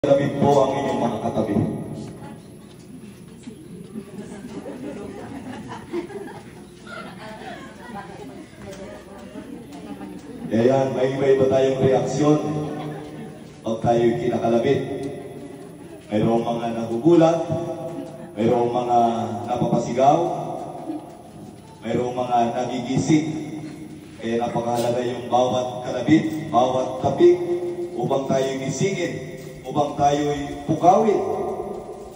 Labit po ang inyong mga katabi. Ayan, may iba-iba tayong reaksyon pag tayo'y kinakalabit. Mayroong mga nagugulat, mayroong mga napapasigaw, mayroong mga nagigising. Kaya napakahalaga yung bawat kalabit, bawat tapik upang tayo'y gisingin, upang tayo'y pukawin,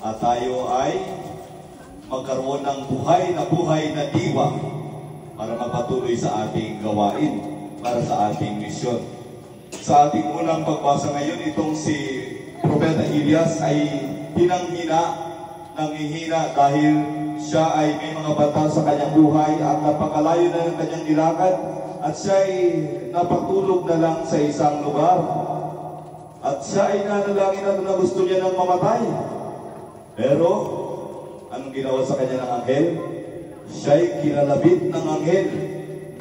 at tayo ay magkaroon ng buhay na diwa para magpatuloy sa ating gawain, para sa ating misyon. Sa ating unang pagbasa ngayon, itong si Propeta Elias ay hinanghina, nanghihina dahil siya ay may mga bata sa kanyang buhay at napakalayo na ng kanyang nilakad, at siya ay napatulog na lang sa isang lugar. At siya ay nanalangin na gusto niya nang mamatay. Pero, anong ginawa sa kanya ng anghel? Siya ay kinalabit ng anghel.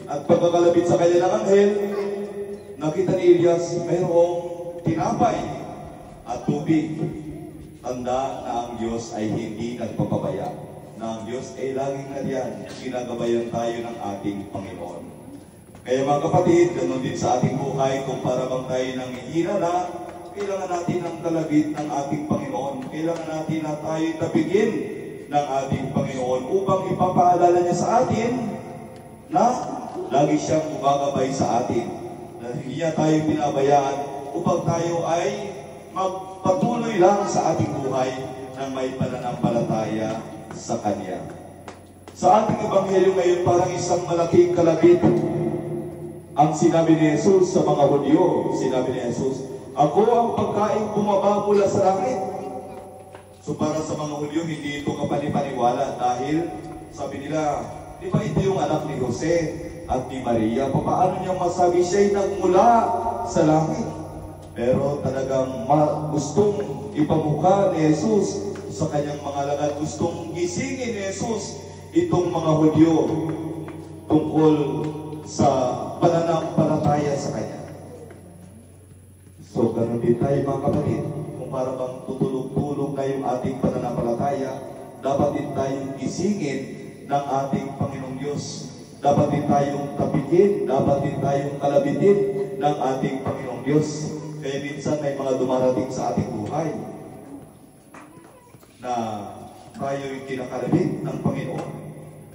At pagkakalabit sa kanya ng anghel, nakita ni Elias mayroong tinapay at tubig. Tanda na ang Diyos ay hindi nagpapabaya. Na ang Diyos ay laging nariyan. Ginagabayan tayo ng ating Panginoon. Kaya mga kapatid, ganun din sa ating buhay, kung para bang tayo nanghihina na, kailangan natin ang kalabit ng ating Panginoon. Kailangan natin na tayo tabigin ng ating Panginoon upang ipapaalala niya sa atin na lagi siyang gumagabay sa atin. Na hindi niya tayo pinabayaan upang tayo ay magpatuloy lang sa ating buhay ng may pananampalataya sa Kanya. Sa ating Ebanghelyo ngayon, parang isang malaking kalabit ang sinabi ni Jesus sa mga Hudyo. Sinabi ni Jesus, "Ako ang pagkain bumaba mula sa langit." So para sa mga Hudyo, hindi ito kapanipaniwala dahil sabi nila, di ba ito yung anak ni Jose at ni Maria? Paano niyang masabi siya'y nagmula sa langit? Pero talagang gustong ipamukha ni Jesus sa kanyang mga alagad, gustong gisingin ni Jesus itong mga Hudyo tungkol sa pananampalataya sa Kanya. So, ganun din tayo mga kapatid. Kung para bang tutulog-tulog na yung ating pananampalataya, dapat din tayong gisingin ng ating Panginoong Diyos. Dapat din tayong tapigin, dapat din tayong kalabitin ng ating Panginoong Diyos. Kaya minsan may mga dumarating sa ating buhay na tayo'y kinakalabit ng Panginoon.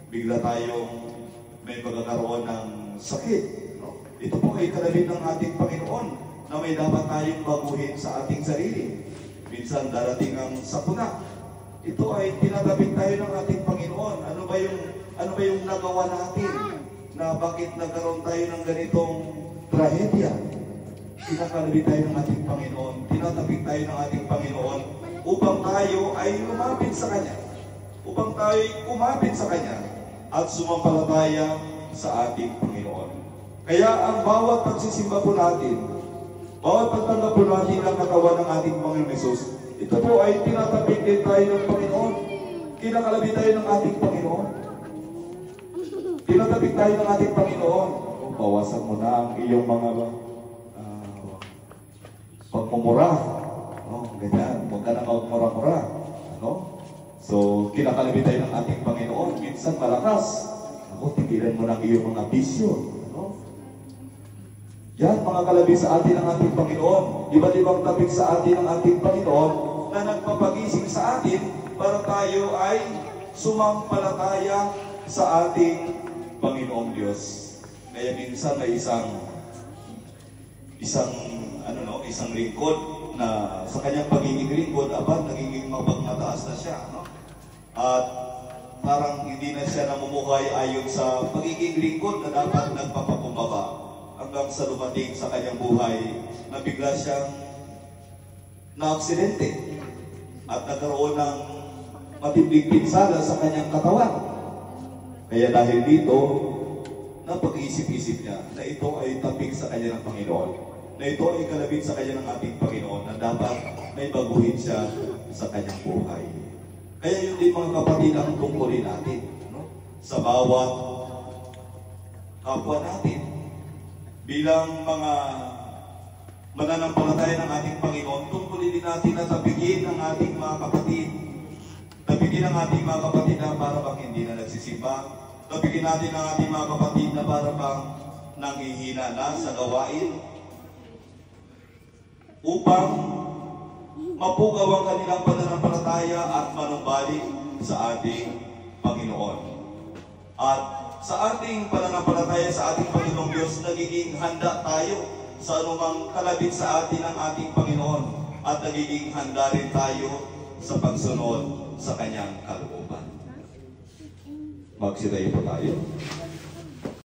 Bigla tayong may pagkakaroon ng sakit. No? Ito po ay kalabit ng ating Panginoon na may dapat tayong baguhin sa ating sarili. Minsan darating ang sakuna. Ito ay tinatabik tayo ng ating Panginoon. Ano ba yung nagawa natin na bakit nagkaroon tayo ng ganitong trahedya? Kinakalabit tayo ng ating Panginoon. Tinatabik tayo ng ating Panginoon upang tayo ay lumapit sa Kanya. Upang tayo ay kumapit sa Kanya at sumampalataya sa ating Panginoon. Kaya ang bawat pagsisimba po natin, bawat pagtanggap po natin ang katawan ng ating Panginoon Jesus, ito po ay tinatabik din tayo ng Panginoon. Kinakalabit tayo ng ating Panginoon. Tinatabik tayo ng ating Panginoon. Bawasan mo na ang iyong mga pagmumura. Ganyan. Huwag ka na magmura-mura. So, kinakalabit tayo ng ating Panginoon. Minsan malakas. Tigilan mo ng iyong mga bisyo. Yan, mga kalabit sa atin ng ating Panginoon. Iba't ibang tabik sa atin ng ating Panginoon na nagpapagising sa atin para tayo ay sumampalataya sa ating Panginoong Diyos. Kaya minsan may isang lingkod na sa kanyang pagiging lingkod, nagiging mapagmataas na siya. At parang hindi na siya namumuhay ayon sa pagiging lingkod na dapat nagpapakumbaba. Hanggang sa dumating sa kanyang buhay na bigla siyang na-aksidente at nagkaroon ng matinding pinsala sa kanyang katawan. Kaya dahil dito, napag-iisip-isip niya na ito ay tapik sa kanya ng Panginoon, na ito ay kalabit sa kanya ng ating Panginoon, na dapat may baguhin siya sa kanyang buhay. Kaya yun din mga kapatid ang tungkulin natin, sa bawat kapwa natin. Bilang mga mananampalataya ng ating Panginoon, tungkulin din natin na tabigin ang ating mga kapatid. Tabigin ang ating mga kapatid na para bang hindi na nagsisimba. Tabigin natin ang ating mga kapatid na para bang nanghihina na sa gawain upang mapugaw ang kanilang pananampalataya at manumbalik sa ating Panginoon. At sa ating pananampalataya sa ating Panginoong Diyos, nagiging handa tayo sa anumang kalabit sa atin ng ating Panginoon at nagiging handa rin tayo sa pagsunod sa Kanyang kalooban. Magsitayo po tayo.